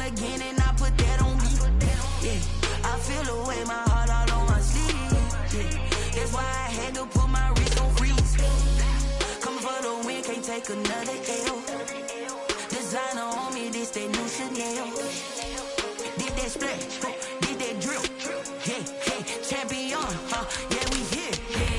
again and I put that on me. Yeah, I feel away, my heart all on my sleeve. Yeah, that's why I had to put my wrist on freeze. Coming for the win, can't take another L. Designer on me, this that new Chanel. Did that splash, did that drill. Yeah, champion, yeah, we here.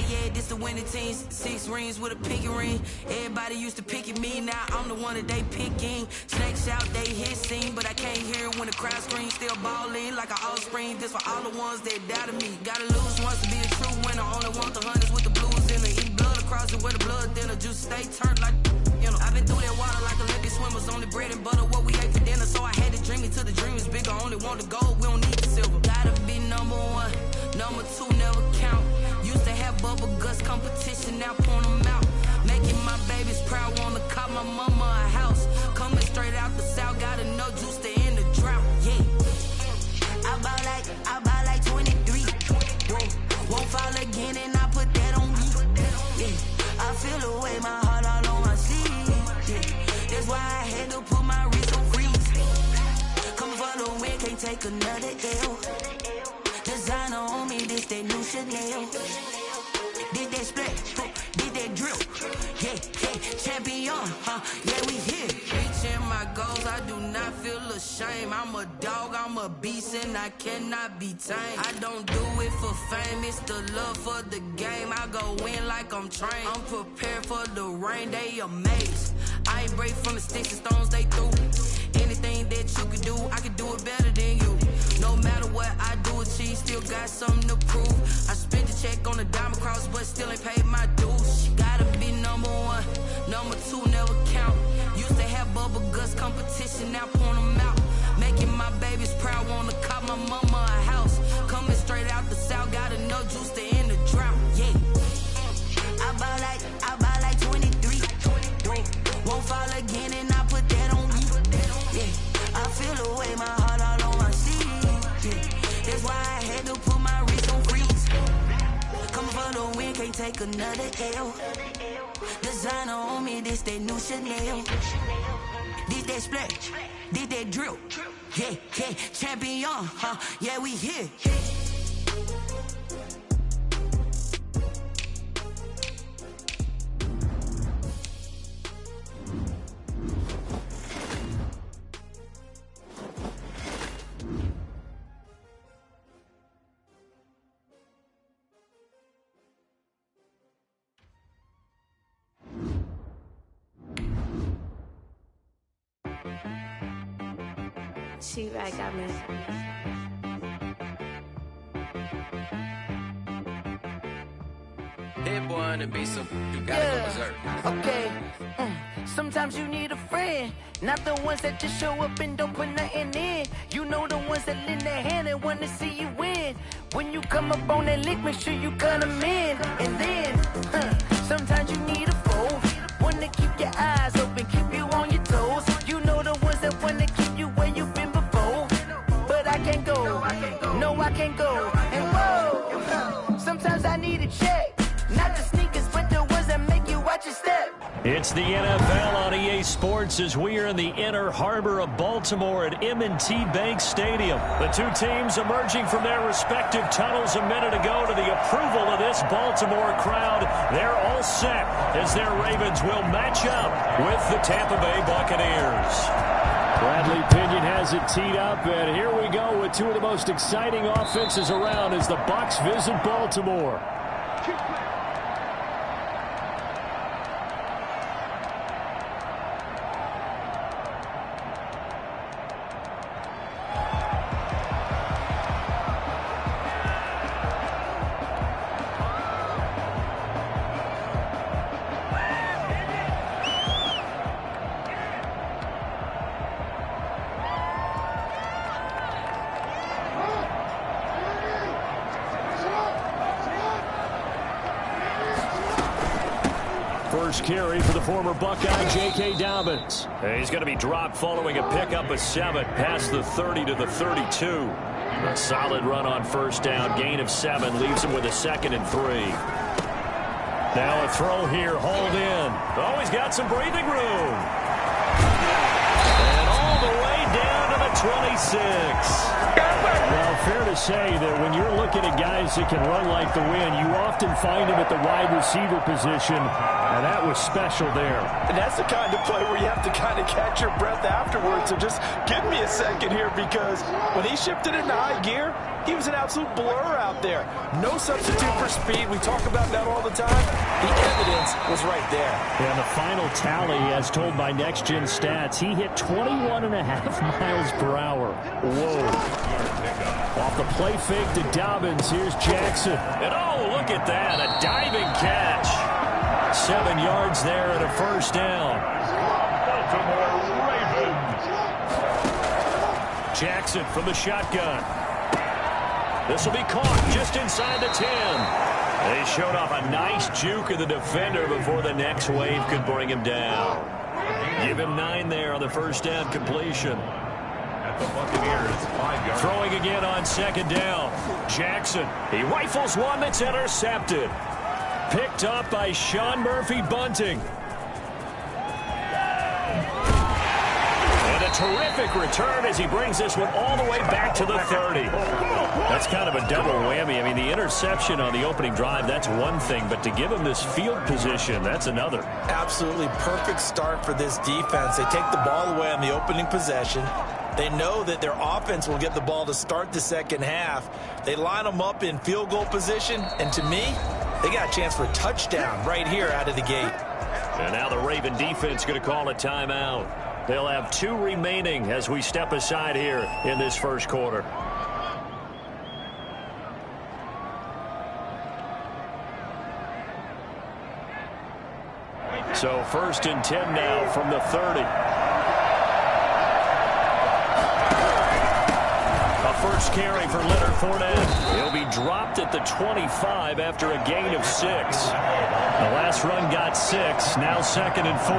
Yeah, this the winning team. 6 rings with a pinky ring. Everybody used to pick at me, now I'm the one that they picking. Snakes out, they hissing, but I can't hear it when the crowd screams. Still balling like an offspring. This for all the ones that doubted me. Gotta lose once to be a true winner. Only want the hunters with the blues in it. Eat blood across it with the blood dinner. Juice stay turned like, you know. I've been through that water like Olympic swimmers. Only bread and butter, what we ate for dinner. So I had to dream it till the dream is bigger. Only want the gold, we don't need the silver. Gotta be number 1, number 2 never count. Used to have bubble guts competition, now point them out. Making my babies proud, wanna call my mama a house. Coming straight out the south, gotta know juice to end the drought. Yeah, I bought like 23. Whoa, won't fall again and I put that on me. Yeah, I feel away, my heart all on my sleeve. Yeah, that's why I had to put my wrist on freeze. Coming for the win, can't take another L. Designer on me, this that new Chanel. Did that splash, did that drill. Yeah, champion, yeah, we here. Reaching my goals, I do not feel ashamed. I'm a dog, I'm a beast, and I cannot be tamed. I don't do it for fame, it's the love for the game. I go in like I'm trained. I'm prepared for the rain, they amazed. I ain't break from the sticks and stones they threw. Anything that you could do, I could do it better than you. No matter what I do achieve, still got something to prove. I spent the check on the diamond cross, but still ain't paid my dues. Gotta be number 1, number 2 never count. Used to have bubble guts competition, now point them out. Making my babies proud, wanna call my mama a house. Coming straight out the south, gotta know juice to end the drought. Yeah, I bought like 23. Won't fall again and I put that on me. Yeah, I feel away, my heart all on my sleeve. Yeah, that's why I had to put my wrist on freeze. Coming for the win, can't take another L. Designer on me, this that new Chanel. Did that splash, did that drill. Yeah, champion, yeah, we here. She right, got me. Hit boy on the beat, so you gotta go berserk. Okay. Sometimes you need a friend, not the ones that just show up and don't put nothing in. You know the ones that lend their hand and wanna see you win. When you come up on that lick, make sure you cut them in. And then, sometimes you need a foe, one to keep your eyes open, keep you on your toes. You know the ones that wanna keep you where you've been before. But I can't go, no I can't go. And whoa, sometimes I need a check. Not the sneakers, but the ones that make you watch your step. It's the NFL on EA Sports as we are in the inner harbor of Baltimore at M&T Bank Stadium. The two teams emerging from their respective tunnels a minute ago to the approval of this Baltimore crowd. They're all set as their Ravens will match up with the Tampa Bay Buccaneers. Bradley Pinion has it teed up, and here we go with two of the most exciting offenses around as the Bucs visit Baltimore. First carry for the former Buckeye, J.K. Dobbins. He's going to be dropped following a pickup of 7 past the 30 to the 32. A solid run on first down, gain of 7, leaves him with a 2nd and 3. Now a throw here, hauled in. Oh, he's got some breathing room. And all the way down to the 20. Well, fair to say that when you're looking at guys that can run like the wind, you often find them at the wide receiver position, and that was special there. And that's the kind of play where you have to kind of catch your breath afterwards. So just give me a second here, because when he shifted into high gear, he was an absolute blur out there. No substitute for speed. We talk about that all the time. The evidence was right there. And the final tally, as told by Next Gen Stats, he hit 21.5 miles per hour. Whoa. Off the play fake to Dobbins, here's Jackson. And oh, look at that, a diving catch. 7 yards there and a first down. Jackson from the shotgun. This will be caught just inside the 10. They showed off a nice juke of the defender before the next wave could bring him down. Give him 9 there on the first down completion. The Buccaneers, 5 yards. Throwing again on second down. Jackson, he rifles one that's intercepted. Picked up by Sean Murphy-Bunting. And a terrific return as he brings this one all the way back to the 30. That's kind of a double whammy. I mean, the interception on the opening drive, that's one thing, but to give him this field position, that's another. Absolutely perfect start for this defense. They take the ball away on the opening possession. They know that their offense will get the ball to start the second half. They line them up in field goal position, and to me, they got a chance for a touchdown right here out of the gate. And now the Raven defense going to call a timeout. They'll have 2 remaining as we step aside here in this first quarter. So 1st and 10 now from the 30. First carry for Leonard Fournette. He'll be dropped at the 25 after a gain of 6. The last run got 6. Now 2nd and 4.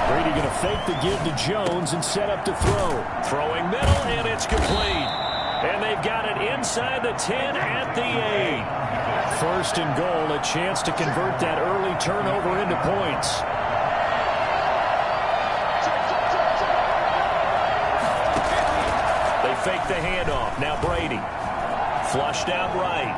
Brady going to fake the give to Jones and set up to throw. Throwing middle, and it's complete. And they've got it inside the 10 at the 8. 1st and goal, a chance to convert that early turnover into points. Fake the handoff. Now Brady. Flushed out right.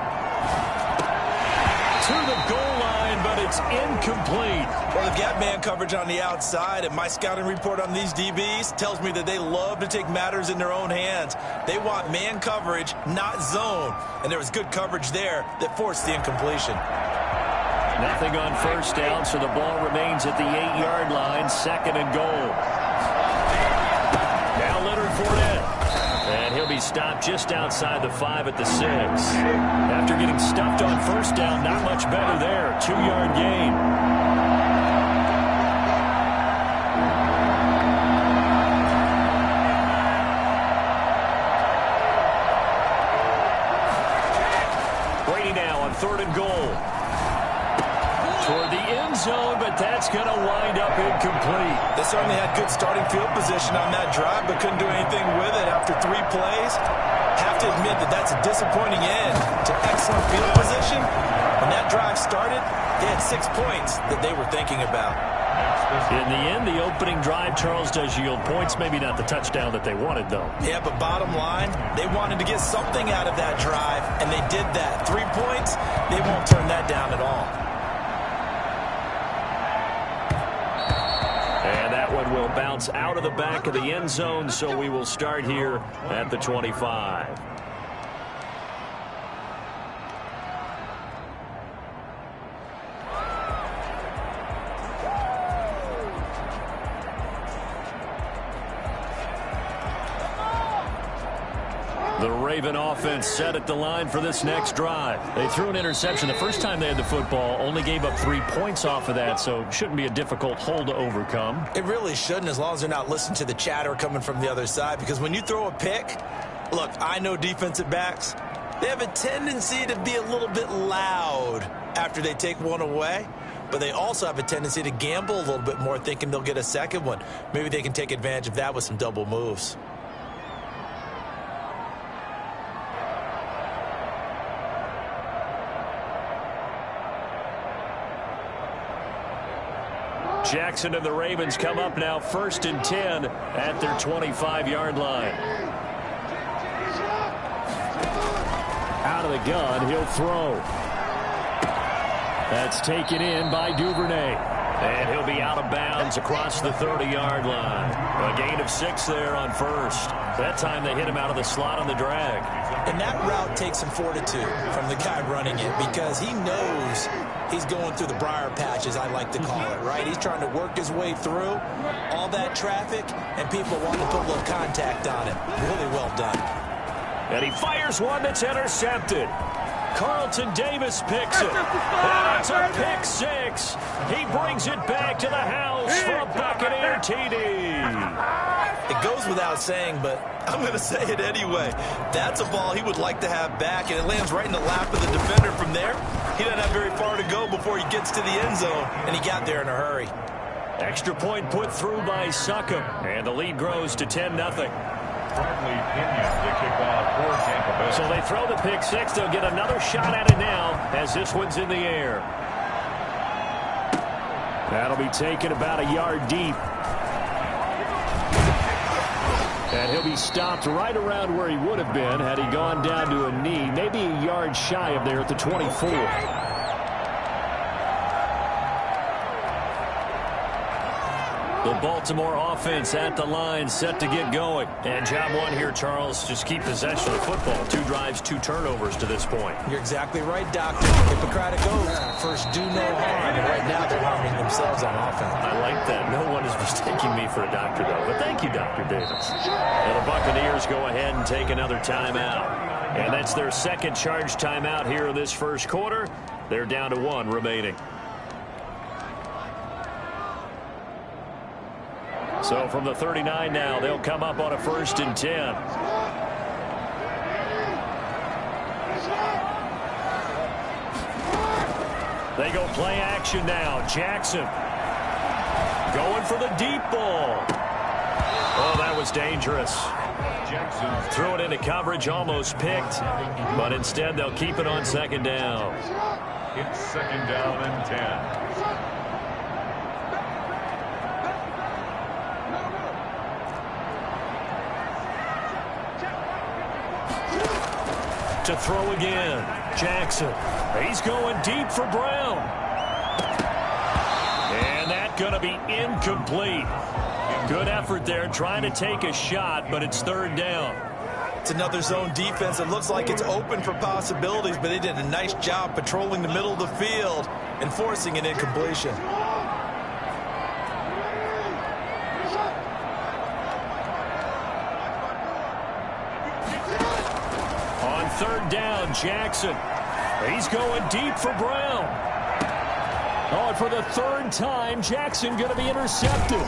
To the goal line, but it's incomplete. Well, they've got man coverage on the outside, and my scouting report on these DBs tells me that they love to take matters in their own hands. They want man coverage, not zone. And there was good coverage there that forced the incompletion. Nothing on first down, so the ball remains at the 8-yard line. 2nd and goal. Now Leonard Fournette. And he'll be stopped just outside the 5 at the 6. After getting stuffed on first down, not much better there. 2-yard gain. Brady now on 3rd and goal. Toward the end zone, but that's going to wind up incomplete. They certainly had good starting field position on that drive, but couldn't do anything with it after 3 plays. Have to admit that that's a disappointing end to excellent field position. When that drive started, they had 6 points that they were thinking about. In the end, the opening drive, Charles, does yield points. Maybe not the touchdown that they wanted, though. Yeah, but bottom line, they wanted to get something out of that drive, and they did that. 3 points, they won't turn that down at all. Will bounce out of the back of the end zone, so we will start here at the 25. The Raven offense set at the line for this next drive. They threw an interception the first time they had the football, only gave up 3 points off of that, so shouldn't be a difficult hole to overcome. It really shouldn't, as long as they're not listening to the chatter coming from the other side, because when you throw a pick, look, I know defensive backs, they have a tendency to be a little bit loud after they take one away, but they also have a tendency to gamble a little bit more, thinking they'll get a second one. Maybe they can take advantage of that with some double moves. Jackson and the Ravens come up now 1st and 10 at their 25-yard line. Out of the gun, he'll throw. That's taken in by Duvernay. And he'll be out of bounds across the 30-yard line. A gain of 6 there on first. That time they hit him out of the slot on the drag. And that route takes some fortitude from the guy running it because he knows he's going through the briar patch, as I like to call it, right? He's trying to work his way through all that traffic, and people want to put a little contact on him. Really well done. And he fires one that's intercepted. Carlton Davis picks it. And it's a pick 6. He brings it back to the house for a Buccaneer TD. It goes without saying, but I'm going to say it anyway. That's a ball he would like to have back, and it lands right in the lap of the defender from there. He doesn't have very far to go before he gets to the end zone, and he got there in a hurry. Extra point put through by Succop, and the lead grows to 10-0. Bradley Pinion to kick off for Tampa Bay. So they throw the pick 6. They'll get another shot at it now as this one's in the air. That'll be taken about a yard deep. And he'll be stopped right around where he would have been had he gone down to a knee, maybe a yard shy of there at the 24. The Baltimore offense at the line, set to get going. And job one here, Charles, just keep possession of the football. 2 drives, 2 turnovers to this point. You're exactly right, Doctor. Hippocratic oath. First, do no harm. And right now, they're harming themselves on offense. I like that. No one is mistaking me for a doctor, though. But thank you, Dr. Davis. And the Buccaneers go ahead and take another timeout. And that's their second charge timeout here in this first quarter. They're down to 1 remaining. So from the 39 now, they'll come up on a 1st and 10. They go play action now. Jackson going for the deep ball. Oh, that was dangerous. Jackson Threw it into coverage, almost picked, but instead they'll keep it on 2nd down. It's 2nd down and 10. To throw again. Jackson. He's going deep for Brown. And that's going to be incomplete. Good effort there trying to take a shot, but it's 3rd down. It's another zone defense. It looks like it's open for possibilities, but they did a nice job patrolling the middle of the field and forcing an incompletion. On 3rd down, Jackson. He's going deep for Brown. Oh, and for the 3rd time, Jackson going to be intercepted.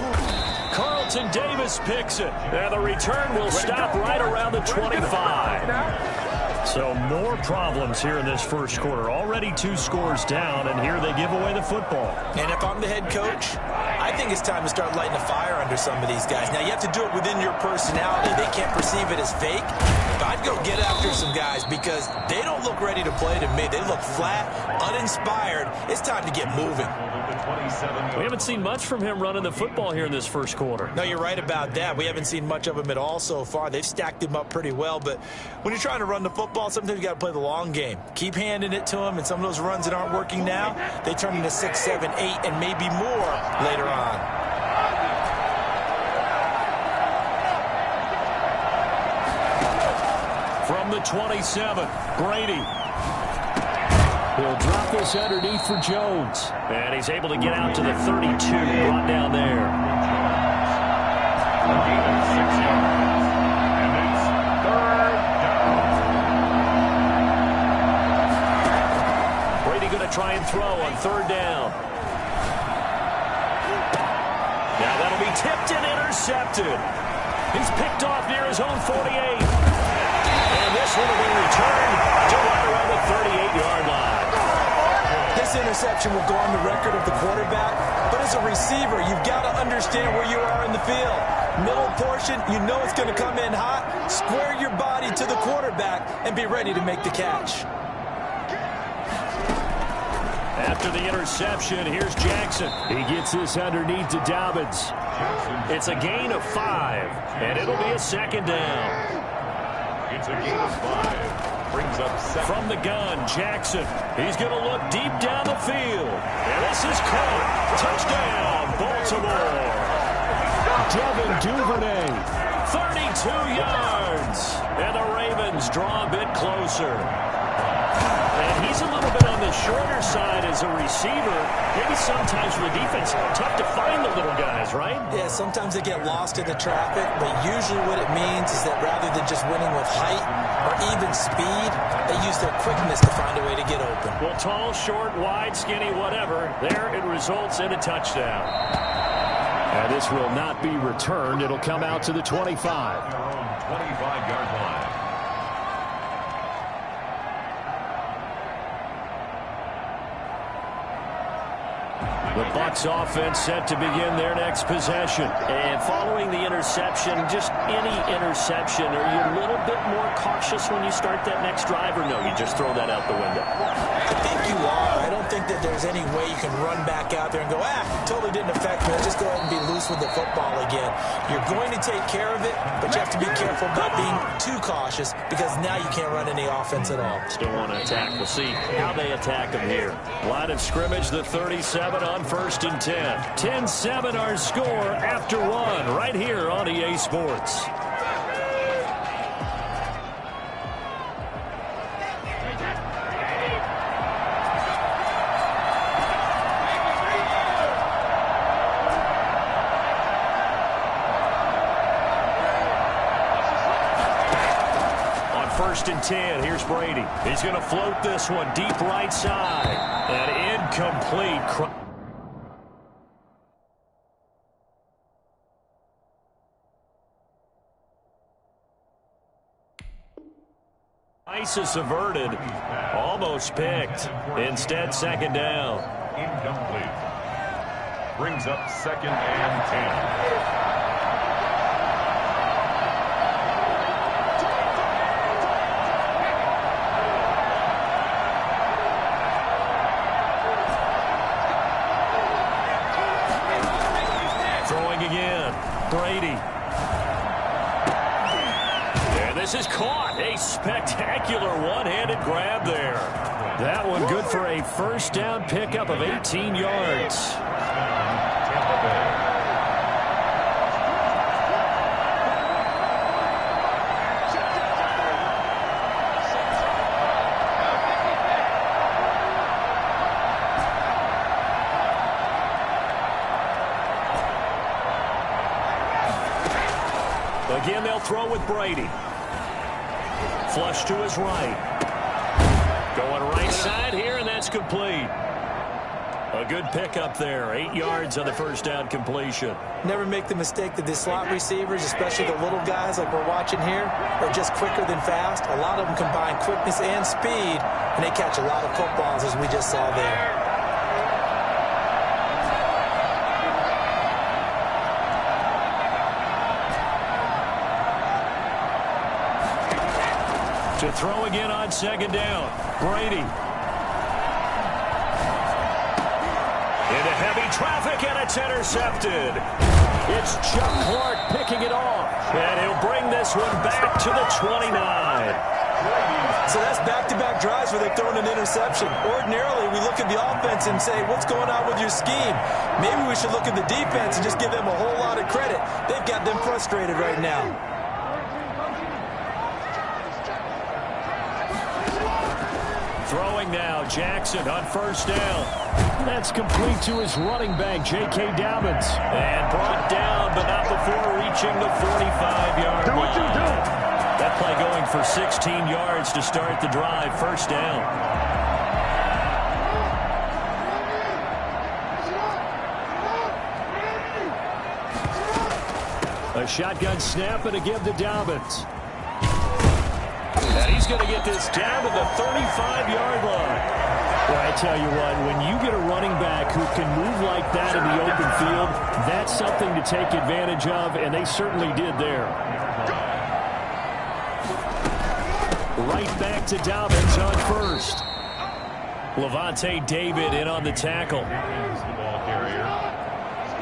Carlton Davis picks it. And the return will stop right around the 25. So more problems here in this first quarter. Already 2 scores down, and here they give away the football. And if I'm the head coach, I think it's time to start lighting a fire under some of these guys. Now, you have to do it within your personality. They can't perceive it as fake. But I'd go get after some guys because they don't look ready to play to me. They look flat, uninspired. It's time to get moving. We haven't seen much from him running the football here in this first quarter. No, you're right about that. We haven't seen much of him at all so far. They've stacked him up pretty well. But when you're trying to run the football, sometimes you got to play the long game. Keep handing it to him, and some of those runs that aren't working now, they turn into 6, 7, 8, and maybe more later on. From the 27, Brady. He'll drop this underneath for Jones. And he's able to get out to the 32, brought down there. Even 6 yards. And it's 3rd down. Brady going to try and throw on 3rd down. Now that'll be tipped and intercepted. He's picked off near his own 48. And this one will be returned to right around the 38-yard line. This interception will go on the record of the quarterback, but as a receiver, you've got to understand where you are in the field. Middle portion, you know it's going to come in hot. Square your body to the quarterback and be ready to make the catch. After the interception, here's Jackson. He gets this underneath to Dobbins. It's a gain of 5, and it'll be a second down. It's a gain of 5. Brings up second. From the gun, Jackson. He's going to look deep down the field. And this is caught. Touchdown, Baltimore. Devin Duvernay, 32 yards. And the Ravens draw a bit closer. And he's a little bit on the shorter side as a receiver. Maybe sometimes for the defense, tough to find the little guys, right? Yeah, sometimes they get lost in the traffic, but usually what it means is that rather than just winning with height or even speed, they use their quickness to find a way to get open. Well, tall, short, wide, skinny, whatever, there it results in a touchdown. And this will not be returned. It'll come out to the 25. 25-yard line. The Bucs offense set to begin their next possession. And following the interception, just any interception, are you a little bit more cautious when you start that next drive, or no, you just throw that out the window? I think you are. I don't think that there's any way you can run back out there and go, totally didn't affect me. Let's just go ahead and be loose with the football again. You're going to take care of it, but you have to be careful about being too cautious because now you can't run any offense at all. Still want to attack. We'll see how they attack them here. Line of scrimmage, the 37 on 1st and 10. 10-7 our score after 1 right here on EA Sports. On 1st and 10, here's Brady. He's going to float this one deep right side. And incomplete. Isis averted, almost picked. Instead, second down. Incomplete. Brings up 2nd and 10. Brady. And this is caught. A spectacular one-handed grab there. That one good for a first down pickup of 18 yards. Again, they'll throw with Brady. Flush to his right. Going right side here, and that's complete. A good pickup there. 8 yards on the first down completion. Never make the mistake that the slot receivers, especially the little guys like we're watching here, are just quicker than fast. A lot of them combine quickness and speed, and they catch a lot of footballs, as we just saw there. To throw again on second down. Brady. Into heavy traffic, and it's intercepted. It's Chuck Clark picking it off. And he'll bring this one back to the 29. So that's back-to-back drives where they've thrown an interception. Ordinarily, we look at the offense and say, what's going on with your scheme? Maybe we should look at the defense and just give them a whole lot of credit. They've got them frustrated right now. Throwing now, Jackson on first down. That's complete to his running back, J.K. Dobbins. And brought down, but not before reaching the 45-yard line. That play going for 16 yards to start the drive. First down. A shotgun snap and a give to Dobbins. And he's going to get this down to the 35-yard line. Well, I tell you what, when you get a running back who can move like that in the open field, that's something to take advantage of, and they certainly did there. Right back to Dobbins on first. Levante David in on the tackle. He's the ball carrier.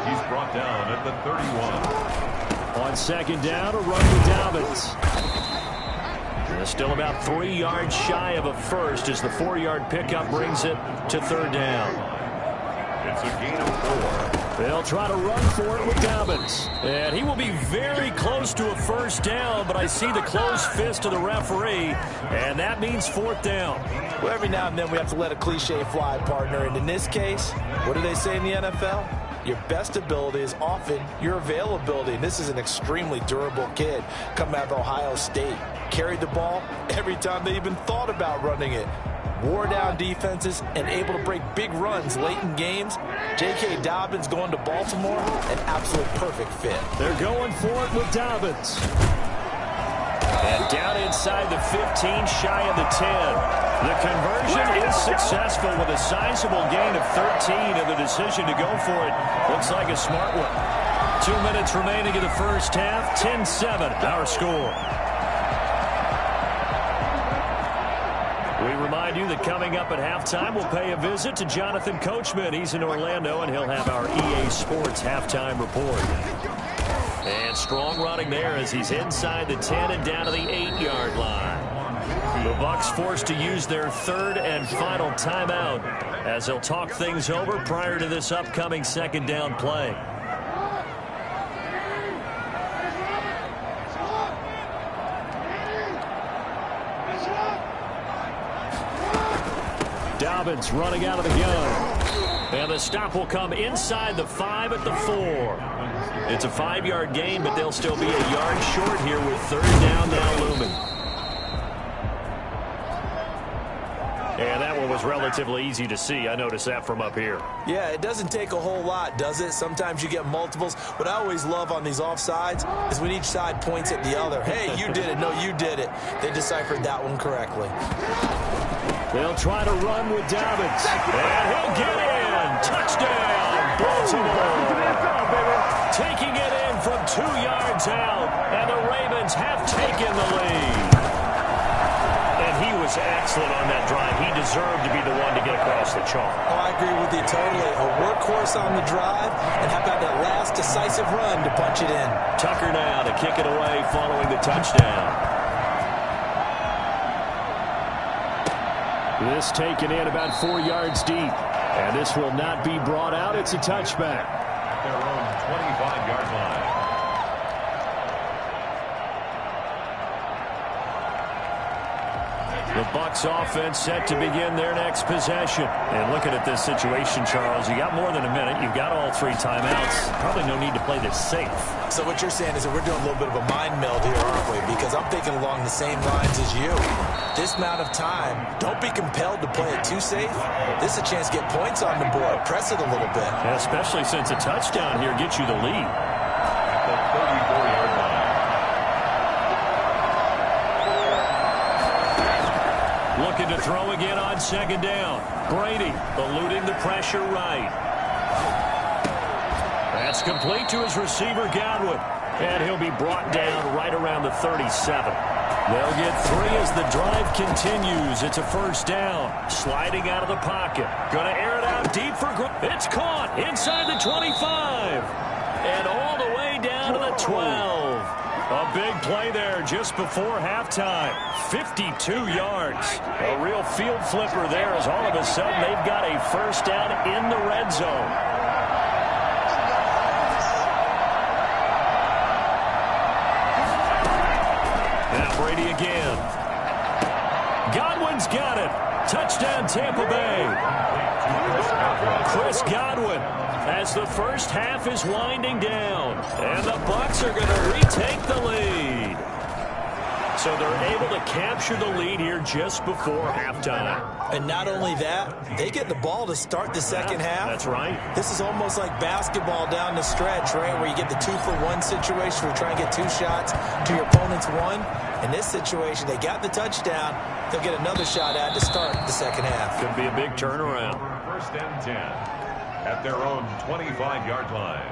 He's brought down at the 31. On second down, a run to Dobbins. They're still about 3 yards shy of a first as the 4-yard pickup brings it to third down. It's a gain of 4. They'll try to run for it with Dobbins. And he will be very close to a first down, but I see the closed fist of the referee, and that means fourth down. Well, every now and then we have to let a cliche fly, partner. And in this case, what do they say in the NFL? Your best ability is often your availability. And this is an extremely durable kid coming out of Ohio State. Carried the ball every time they even thought about running it. Wore down defenses and able to break big runs late in games. J.K. Dobbins going to Baltimore, an absolute perfect fit. They're going for it with Dobbins. And down inside the 15, shy of the 10. The conversion is successful with a sizable gain of 13, and the decision to go for it looks like a smart one. 2 minutes remaining in the first half, 10-7, our score. We remind you that coming up at halftime, we'll pay a visit to Jonathan Coachman. He's in Orlando, and he'll have our EA Sports halftime report. And strong running there as he's inside the 10 and down to the 8-yard line. The Bucs forced to use their third and final timeout as they'll talk things over prior to this upcoming second down play. Dobbins running out of the gun. And the stop will come inside the 5 at the 4. It's a 5-yard gain, but they'll still be a yard short here with third down now looming. And that one was relatively easy to see. I noticed that from up here. Yeah, it doesn't take a whole lot, does it? Sometimes you get multiples. What I always love on these offsides is when each side points at the other. Hey, you did it. No, you did it. They deciphered that one correctly. They'll try to run with Dobbins. And he'll get in. Touchdown, Baltimore. Taking it in from 2 yards out. And the Ravens have taken the lead. And he was excellent on that drive. He deserved to be the one to get across the chalk. Oh, I agree with you totally. A workhorse on the drive. And how about that last decisive run to punch it in? Tucker now to kick it away following the touchdown. This taken in about 4 yards deep. And this will not be brought out. It's a touchback. Their own 25-yard line. The Bucs offense set to begin their next possession. And looking at this situation, Charles, you got more than a minute. You've got all 3 timeouts. Probably no need to play this safe. So what you're saying is that we're doing a little bit of a mind meld here, aren't we? Because I'm thinking along the same lines as you. This amount of time, don't be compelled to play it too safe. This is a chance to get points on the board. Press it a little bit. Yeah, especially since a touchdown here gets you the lead. The 34-yard line. Looking to throw again on second down. Brady eluding the pressure right. That's complete to his receiver, Godwin. And he'll be brought down right around the 37. They'll get 3 as the drive continues. It's a first down. Sliding out of the pocket. Going to air it out deep for it's caught inside the 25. And all the way down to the 12. A big play there just before halftime. 52 yards. A real field flipper there as all of a sudden they've got a first down in the red zone. Now Brady again. Godwin's got it. Touchdown Tampa Bay. Chris Godwin as the first half is winding down. And the Bucs are going to retake the lead. So they're able to capture the lead here just before halftime. And not only that, they get the ball to start the second half. That's right. This is almost like basketball down the stretch, right, where you get the 2-for-1 situation where you try and get 2 shots to your opponent's 1. In this situation, they got the touchdown. They'll get another shot at to start the second half. Could be a big turnaround. First and 10 at their own 25-yard line.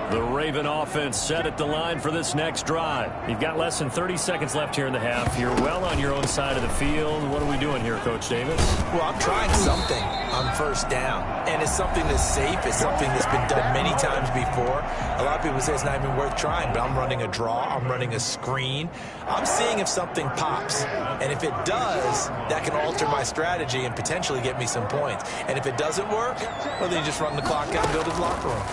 The Raven offense set at the line for this next drive. You've got less than 30 seconds left here in the half. You're well on your own side of the field. What are we doing here, Coach Davis? Well, I'm trying something on first down, and it's something that's safe. It's something that's been done many times before. A lot of people say it's not even worth trying, but I'm running a draw. I'm running a screen. I'm seeing if something pops, and if it does, that can alter my strategy and potentially get me some points. And if it doesn't work, well, then you just run the clock out and go to the locker room.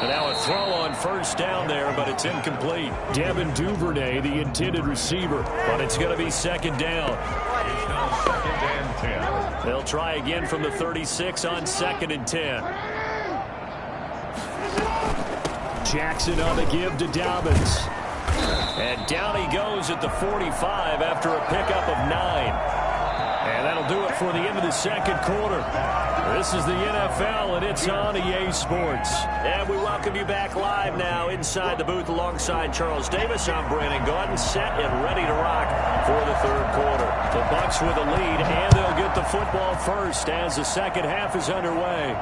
And now a throw on first down there, but it's incomplete. Devin Duvernay, the intended receiver, but it's going to be second down. It's now 2nd and 10. They'll try again from the 36 on 2nd and 10. Jackson on the give to Dobbins. And down he goes at the 45 after a pickup of 9. And that'll do it for the end of the second quarter. This is the NFL, and it's on EA Sports. And we welcome you back live now inside the booth alongside Charles Davis. I'm Brandon Gaudin, set and ready to rock for the third quarter. The Bucs with a lead, and they'll get the football first as the second half is underway.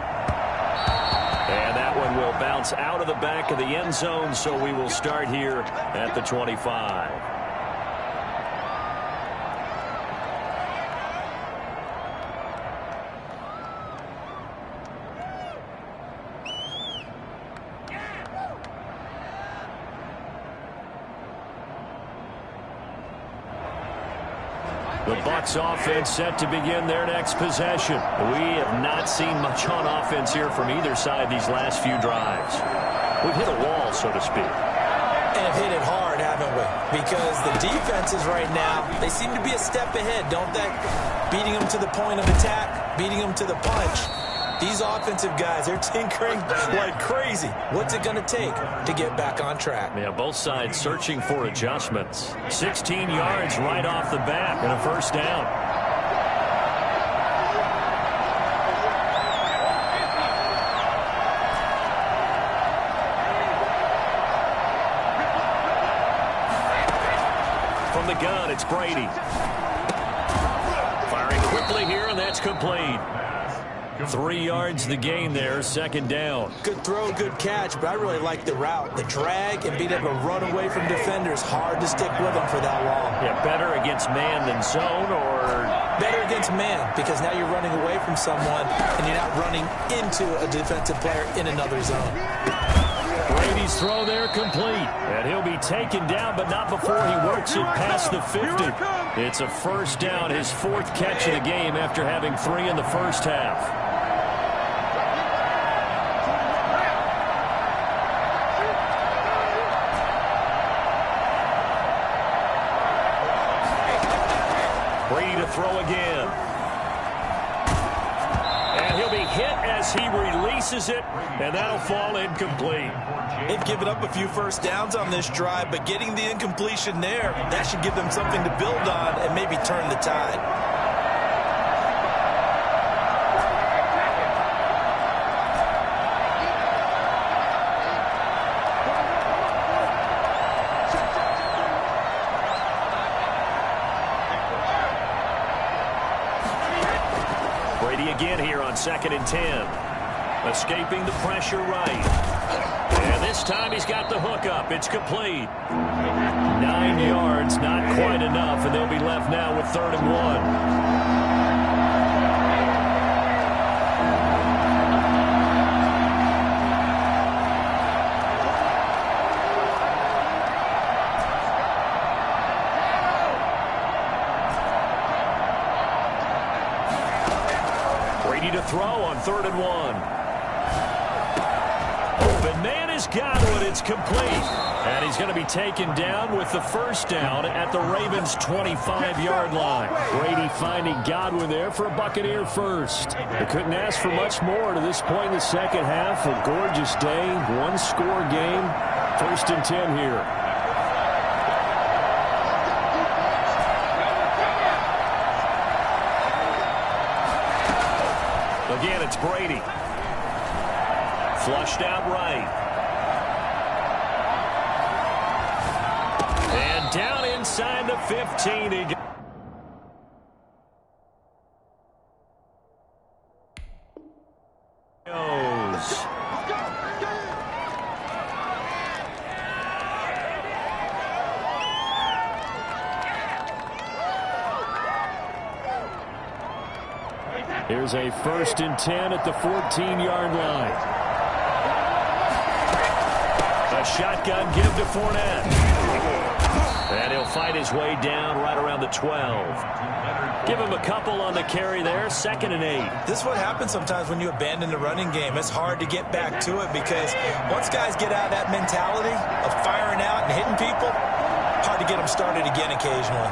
And that one will bounce out of the back of the end zone, so we will start here at the 25. The Bucs offense set to begin their next possession. We have not seen much on offense here from either side these last few drives. We've hit a wall, so to speak. And have hit it hard, haven't we? Because the defenses right now, they seem to be a step ahead, don't they? Beating them to the point of attack, beating them to the punch. These offensive guys, they're tinkering like crazy. What's it going to take to get back on track? Yeah, both sides searching for adjustments. 16 yards right off the bat and a first down. From the gun, it's Brady. Firing quickly here, and that's complete. 3 yards the gain there, second down. Good throw, good catch, but I really like the route. The drag and being able to run away from defenders. Hard to stick with them for that long. Yeah, better against man than zone, or? Better against man, because now you're running away from someone and you're not running into a defensive player in another zone. Brady's throw there complete. And he'll be taken down, but not before he works it past the 50. It's a first down, his 4th catch of the game after having 3 in the first half. Throw again. And he'll be hit as he releases it, and that'll fall incomplete. They've given up a few first downs on this drive, but getting the incompletion there, that should give them something to build on and maybe turn the tide. Again here on 2nd and 10. Escaping the pressure right. And this time he's got the hook up. It's complete. 9 yards, not quite enough, and they'll be left now with 3rd and 1. To throw on 3rd and 1. Open man is Godwin. It's complete. And he's going to be taken down with the first down at the Ravens' 25-yard line. Brady finding Godwin there for a Buccaneer first. They couldn't ask for much more to this point in the second half. A gorgeous day, one-score game. 1st and 10 here. Again, it's Brady. Flushed out right. And down inside the 15. Eagles. Here's a 1st and 10 at the 14-yard line. A shotgun give to Fournette. And he'll fight his way down right around the 12. Give him a couple on the carry there. 2nd and 8. This is what happens sometimes when you abandon the running game. It's hard to get back to it because once guys get out of that mentality of firing out and hitting people, hard to get them started again occasionally.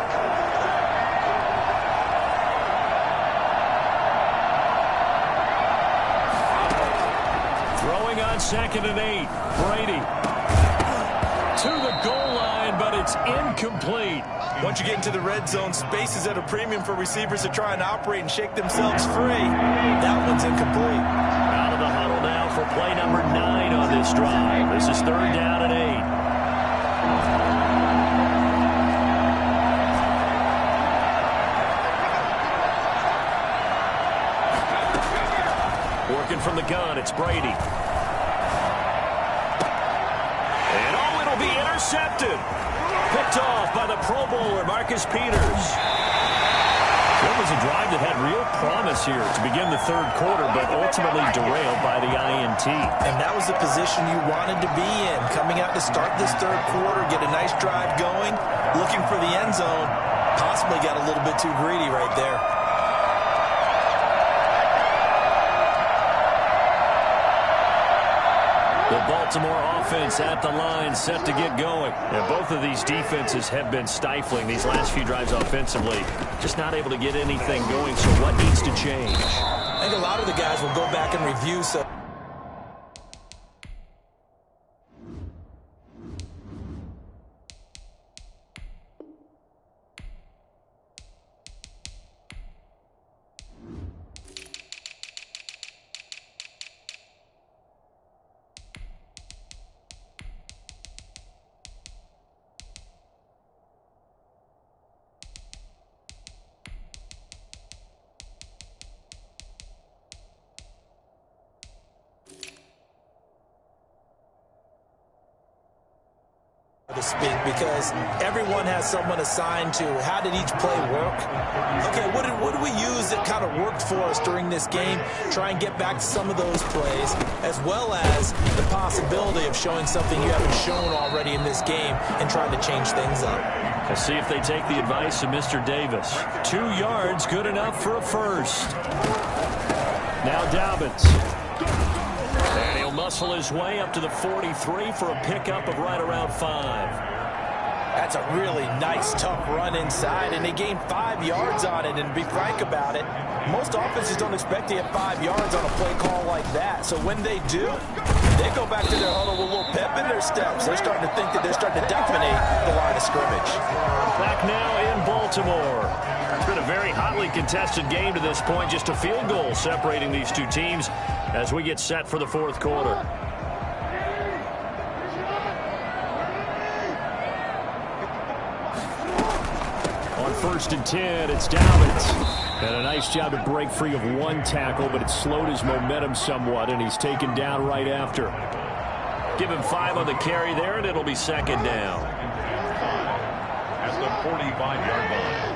Throwing on 2nd and 8. Brady to the goal line, but it's incomplete. Once you get into the red zone, space is at a premium for receivers to try and operate and shake themselves free. That one's incomplete. Out of the huddle now for play number 9 on this drive. This is 3rd down and 8. Working from the gun, it's Brady. And oh, it'll be intercepted. Picked off by the Pro Bowler, Marcus Peters. It was a drive that had real promise here to begin the 3rd quarter, but ultimately derailed by the INT. And that was the position you wanted to be in. Coming out to start this 3rd quarter, get a nice drive going, looking for the end zone. Possibly got a little bit too greedy right there. The Baltimore offense at the line, set to get going. And both of these defenses have been stifling these last few drives offensively. Just not able to get anything going, so what needs to change? I think a lot of the guys will go back and review. To speak, because everyone has someone assigned to how did each play work. Okay, what did we use that kind of worked for us during this game? Try and get back to some of those plays, as well as the possibility of showing something you haven't shown already in this game and trying to change things up. Let's see if they take the advice of Mr. Davis. 2 yards, good enough for a 1st. Now Dobbins. And he'll muscle his way up to the 43 for a pickup of right around 5. That's a really nice, tough run inside, and they gained 5 yards on it. And to be frank about it, most offenses don't expect to get 5 yards on a play call like that. So when they do, they go back to their huddle with a little pep in their steps. They're starting to think that they're starting to dominate the line of scrimmage. Back now in Baltimore. It's been a very hotly contested game to this point. Just a field goal separating these two teams as we get set for the 4th quarter. On 1st and 10, it's Dobbins. And a nice job to break free of 1 tackle, but it slowed his momentum somewhat, and he's taken down right after. Give him 5 on the carry there, and it'll be 2nd down. At the 45-yard line.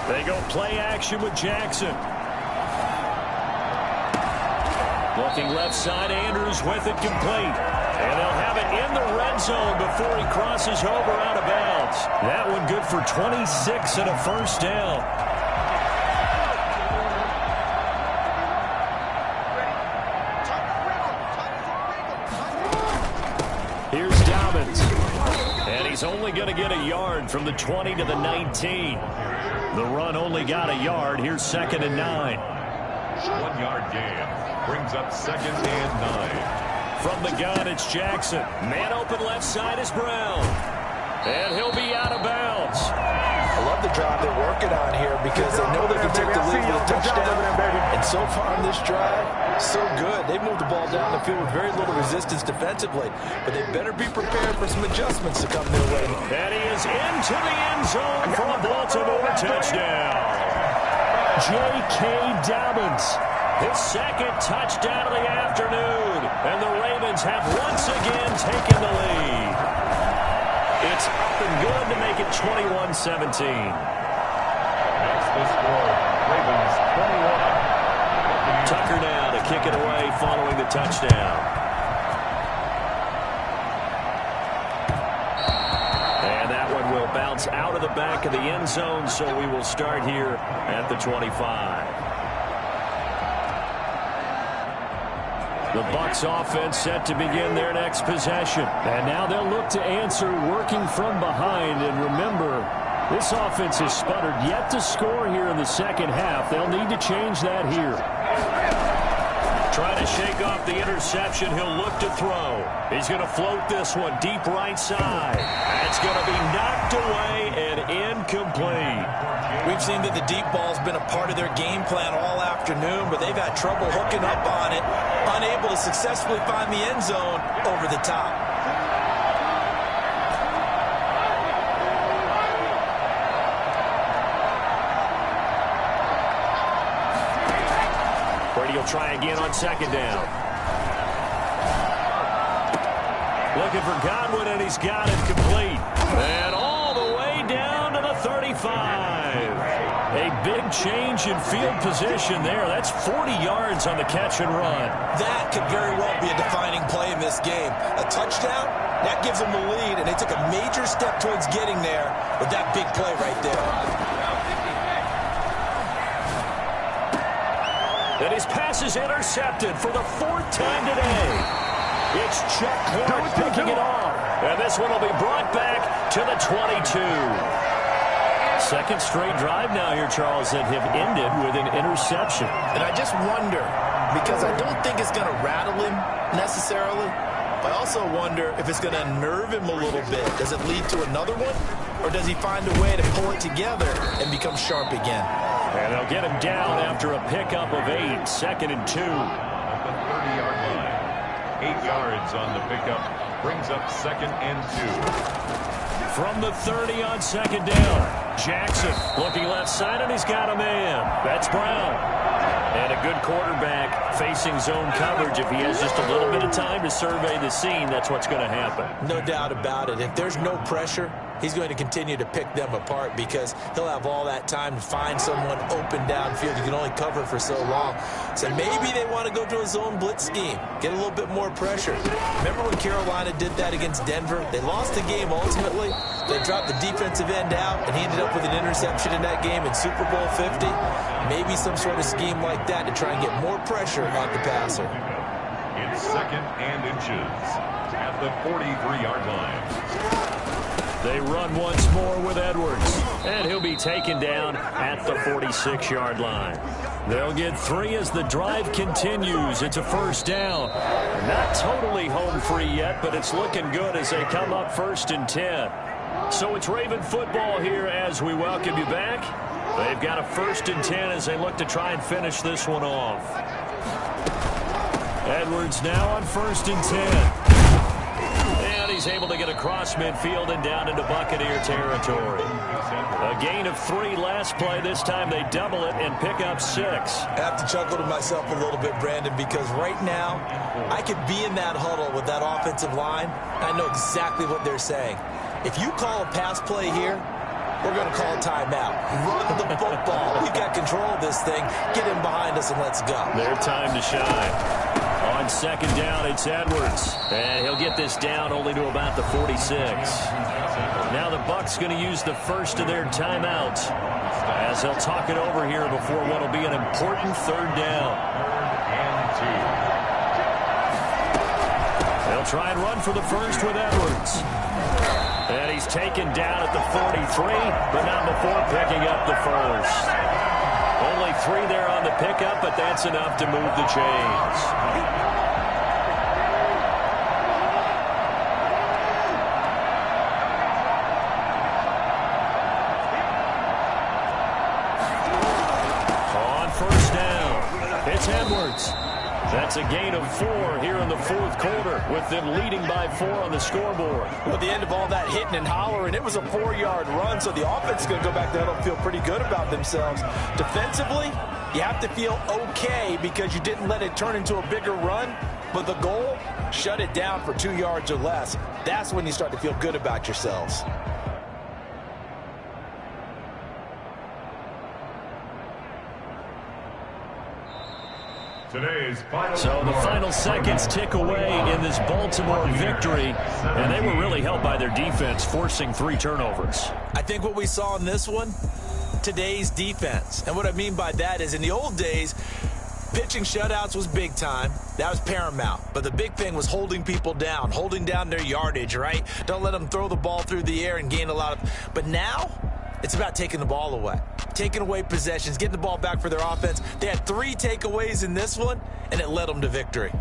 They go play action with Jackson. Looking left side, Andrews with it complete. And they'll have it in the red zone before he crosses over out of bounds. That one good for 26 and a 1st down. Here's Dobbins. And he's only going to get a yard from the 20 to the 19. The run only got a yard. Here's 2nd and 9. 1-yard gain. Brings up 2nd and 9. From the gun, it's Jackson. Man open left side is Brown. And he'll be out of bounds. I love the drive they're working on here because they know they can take the lead with a touchdown. And so far on this drive, so good. They've moved the ball down the field with very little resistance defensively. But they better be prepared for some adjustments to come their way. And he is into the end zone for a Baltimore touchdown. J.K. Dobbins His second touchdown of the afternoon. And the Ravens have once again taken the lead. It's up and good to make it 21-17. That's the score. Ravens 21. Tucker now to kick it away following the touchdown. And that one will bounce out of the back of the end zone, so we will start here at the 25. The Bucs offense set to begin their next possession. And now they'll look to answer working from behind. And remember, this offense has sputtered yet to score here in the second half. They'll need to change that here. Trying to shake off the interception. He'll look to throw. He's going to float this one deep right side. That's going to be knocked away and incomplete. We've seen that the deep ball's been a part of their game plan all afternoon, but they've had trouble hooking up on it, unable to successfully find the end zone over the top. Brady will try again on second down. Looking for Godwin, and he's got it complete. And all the way down to the 35. A big change in field position there. That's 40 yards on the catch and run. That could very well be a defining play in this game. A touchdown, that gives them the lead, and they took a major step towards getting there with that big play right there. And his pass is intercepted for the fourth time today. It's Chuck Clark picking it off. And this one will be brought back to the 22. Second straight drive now here, Charles, that have ended with an interception. And I just wonder, because I don't think it's going to rattle him necessarily, but I also wonder if it's going to nerve him a little bit. Does it lead to another one? Or does he find a way to pull it together and become sharp again? And they'll get him down after a pickup of 8, 2nd and 2. At the 30-yard line. 8 yards on the pickup. Brings up 2nd and 2. From the 30 on second down. Jackson looking left side, and he's got a man. That's Brown. And a good quarterback facing zone coverage. If he has just a little bit of time to survey the scene, that's what's going to happen. No doubt about it. If there's no pressure, he's going to continue to pick them apart because he'll have all that time to find someone open downfield. You can only cover for so long. So maybe they want to go to a zone blitz scheme, get a little bit more pressure. Remember when Carolina did that against Denver? They lost the game ultimately. They dropped the defensive end out, and he ended up with an interception in that game in Super Bowl 50. Maybe some sort of scheme like that to try and get more pressure on the passer. It's 2nd and inches at the 43-yard line. They run once more with Edwards, and he'll be taken down at the 46-yard line. They'll get 3 as the drive continues. It's a first down. Not totally home free yet, but it's looking good as they come up 1st and 10. So it's Raven football here as we welcome you back. They've got a 1st and 10 as they look to try and finish this one off. Edwards now on 1st and 10. And he's able to get across midfield and down into Buccaneer territory. A gain of 3 last play. This time they double it and pick up 6. I have to chuckle to myself a little bit, Brandon, because right now I could be in that huddle with that offensive line. I know exactly what they're saying. If you call a pass play here, we're going to call a timeout. Run the football. We've got control of this thing. Get in behind us and let's go. Their time to shine. On second down, it's Edwards. And he'll get this down only to about the 46. Now the Bucs going to use the first of their timeouts as they'll talk it over here before what will be an important 3rd down. 3rd and 2. They'll try and run for the first with Edwards. And he's taken down at the 43, but not before picking up the first. Only 3 there on the pickup, but that's enough to move the chains. On 1st down, it's Edwards. That's a gain of 4 here in the 4th quarter, with them leading by 4 on the scoreboard. Well, at the end of all that hitting and hollering, it was a 4-yard run, so the offense is going to go back there and feel pretty good about themselves. Defensively, You have to feel okay because you didn't let it turn into a bigger run, but the goal, shut it down for 2 yards or less. That's when you start to feel good about yourselves. So the final seconds tick away in this Baltimore victory, and they were really helped by their defense, forcing 3 turnovers. I think what we saw in this one, today's defense. And what I mean by that is in the old days, pitching shutouts was big time. That was paramount. But the big thing was holding people down, holding down their yardage, right? Don't let them throw the ball through the air and gain a lot of... But now, it's about taking the ball away. Taking away possessions, getting the ball back for their offense. They had 3 takeaways in this one, and it led them to victory.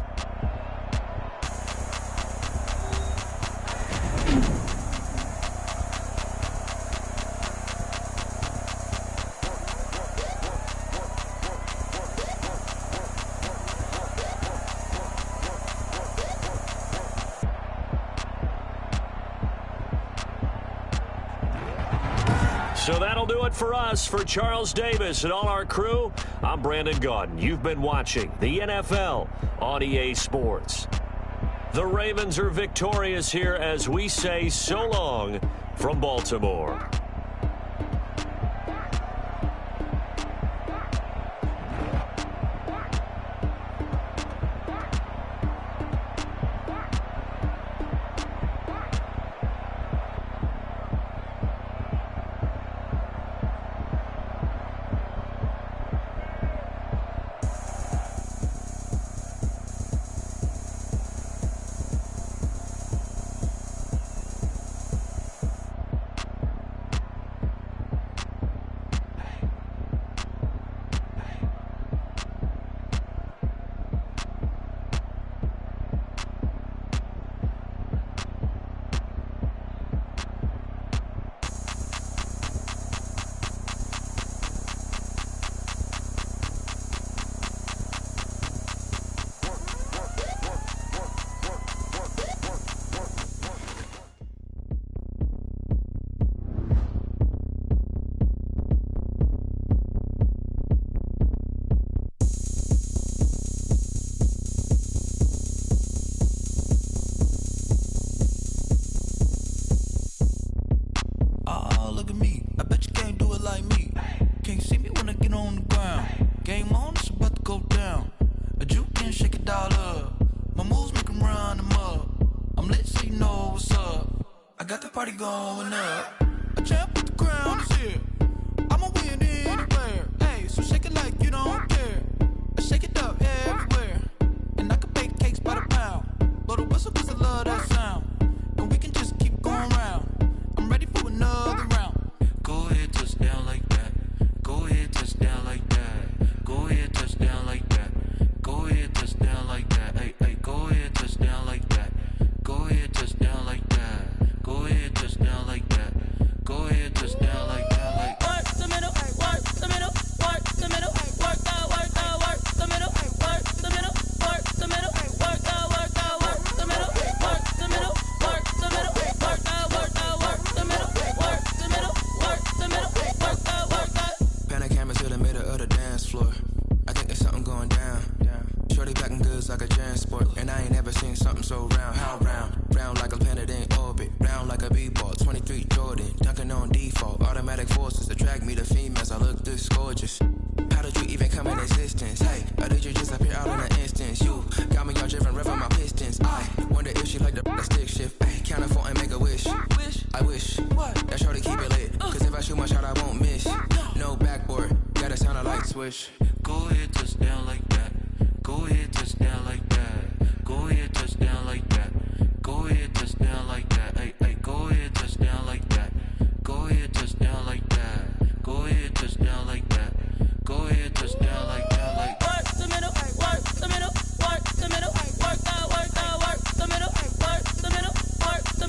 So that'll do it for us. For Charles Davis and all our crew, I'm Brandon Gaudin. You've been watching the NFL on EA Sports. The Ravens are victorious here as we say so long from Baltimore. Party going up. A champ with the crown is here. I'ma win anywhere. Hey, so shake it like you don't care. I shake it up everywhere. And I can bake cakes by the pound. Blow the whistle cause I love that sound. And we can just keep going round. I'm ready for another round. Go ahead, touch down like that. Go ahead, touch down like that. Go ahead, touch down like that. Go ahead, touch down like that. Hey, hey, go ahead, touch down like that. Go ahead, touch down like that. Go ahead, touch down like that. Go ahead, touch down like that. Like work the middle, work the middle, work the middle, work the middle, work the middle, work the middle, work the middle, work the middle, work the middle, work the middle, work the middle, work the middle, work the. Pan a camera to the middle of the dance floor. I think there's something going down. Shorty backing goods like a transport, and I ain't never seen something so round. How round? Round like a planet in orbit, round like a b-ball. 23 Jordan, dunking on default. Automatic forces attract me to females. I look this gorgeous. How did you even come in existence? Hey, or did you just appear out in an instance? You got me all driven, revving my pistons. I wonder if she like the stick shift. Hey, count it 4 and make a wish. I wish that shorty keep it lit. Cause if I shoot my shot, I won't miss. No backboard, gotta sound a light switch. Go ahead, touch down like that. Go ahead, touch down like that. Go ahead, touch down like that. Go ahead, touch down like that. Hey, hey, go ahead, touch down like that. Go ahead, touch down like that. Go ahead, touch down like that. Go ahead, touch down like that. Like work the middle, work the middle, work the middle, work the middle, work the middle, work the middle, work the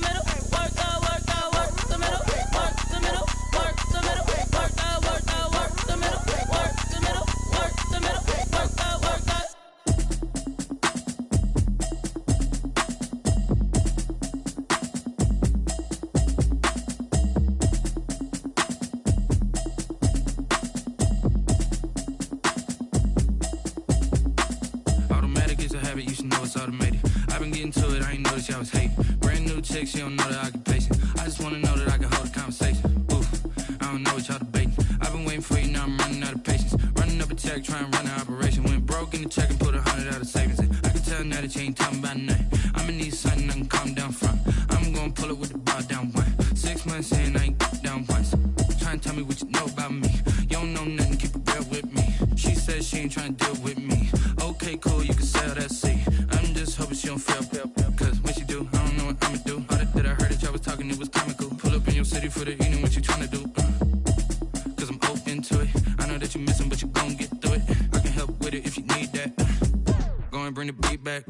middle, work the middle, work the middle, work the middle, work the middle, work the middle, work the middle, work the middle, work the habit, you should know it's automated. I've been getting to it, I ain't noticed y'all was hating. Brand new chick, she don't know the occupation. I just wanna know that I can hold a conversation. Oof, I don't know what y'all debating. I've been waiting for you, now I'm running out of patience. Running up a check, trying to run an operation. Went broke in the check and put 100 out of savings in. I can tell now that you ain't talking about nothing. I'ma need something I can calm down from. I'm gonna pull it with the bar down one. 6 months in, I ain't down once. Trying to tell me what you know about me. You don't know nothing, keep it real with me. She said she ain't trying to deal with me. Okay, cool, you can sell that seat. I'm just hoping she don't fail. Cause when she do, I don't know what I'ma do. All that I heard that y'all was talking, it was comical. Pull up in your city for the evening, what you trying to do? Cause I'm open to it. I know that you missing, but you gon' get through it. I can help with it if you need that. Go and bring the beat back.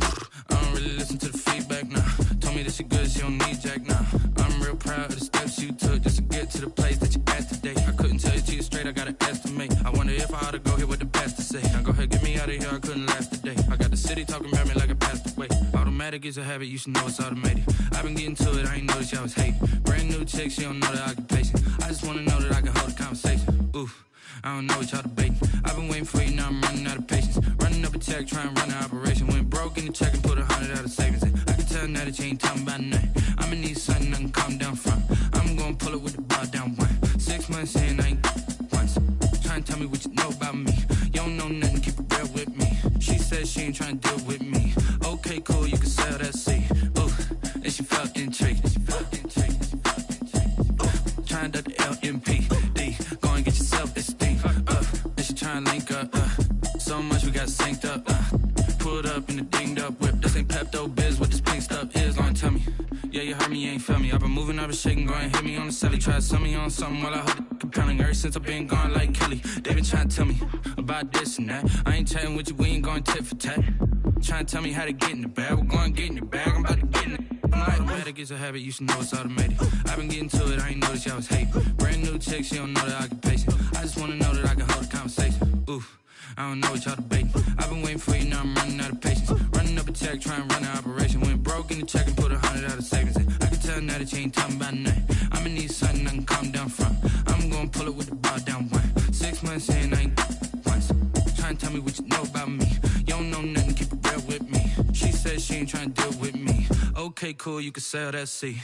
I don't really listen to the feedback, nah. Told me that she good, she don't need jack, nah. I'm real proud of the steps you took just to get to the place that you at today. I couldn't tell you to you straight, I gotta estimate. I wonder if I ought to go here with the pastor say. Now go ahead, get me out of here, I couldn't last today. I got the city talking about me like I passed away. Automatic is a habit, you should know it's automated. I've been getting to it, I ain't noticed y'all was hating. Brand new chick, she don't know the occupation. I just wanna know that I can hold a conversation. Oof, I don't know what y'all debating. I've been waiting for you, now I'm running out of patience. Running up a check, trying to run an operation. Went broke in the check and put 100 out of savings in. I can tell now that you ain't talking about nothing. I'ma need something I can calm down from. I'm gonna pull it with the bar down one. 6 months in, I ain't once. Trying to tell me what you know about me. You don't know nothing, keep it real with me. She said she ain't trying to deal with me. Okay, cool, you can sell that seat. Ooh, and she felt intrigued. Trying to the LMPD. Go and get your self-esteem up. And she trying to link up. So much we got synced up. Pulled up in the dinged up whip. This ain't Pepto-Biz, what this pink stuff is. Go and tell me. Yeah, you heard me, you ain't felt me. I've been moving, I've been shaking, go and hit me on the celly. Try to sell me on something while I hold it compelling. Ever since I've been gone like Kelly, they been trying to tell me about this and that. I ain't chatting with you, we ain't going tit for tat. Trying to tell me how to get in the bag. We're going to get in the bag, I'm about to get in it. Automatic is a habit, you should know it's automated. I've been getting to it, I ain't noticed y'all was hating. Brand new chick, she don't know the occupation. I just wanna know that I can hold a conversation. Oof, I don't know what y'all debating. I've been waiting for you, now I'm running out of patience. Running up a check, trying to run an operation. Went broke in the check and put 100 out of savings in. I can tell now that you ain't talking about nothing. I'ma need something I can calm down from. I'm gonna pull it with the bar down one. 6 months in, I ain't once. Trying to tell me what you know about me. You don't know nothing, keep it real with me. She said she ain't trying to deal with me. Okay, cool, you can sell that seat.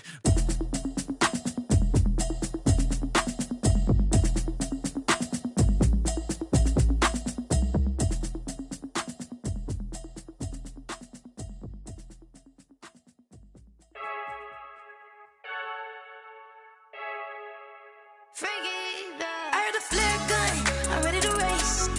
I heard the flare gun, I'm ready to race.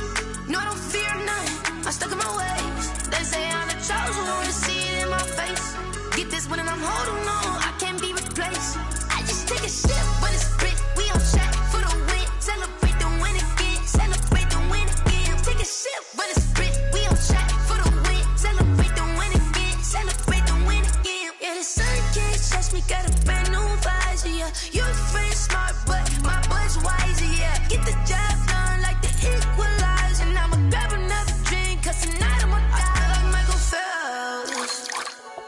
No, I don't fear none, I'm stuck in my ways. They say I'm the chosen one, to see it in my face. Get this one and I'm holding on, I can't be replaced. I just take a sip when it's split, we on track for the win. Celebrate the win again, celebrate the win again. Take a sip when it's split, we on track for the win. Celebrate the win again, celebrate the win again. Yeah, the sun can't touch me, got a brand new visor, yeah. You're friend smart, but my boy's wiser, yeah. Get the job done like the equalizer. I'ma grab another drink, cause tonight I'ma die like Michael Phelps.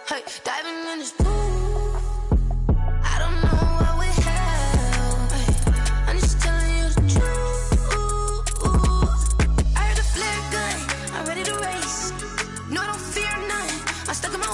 Hey, diving in this pool, I don't know what we have. Hey, I'm just telling you the truth. I heard the flare gun, I'm ready to race. No, I don't fear none, I'm stuck in my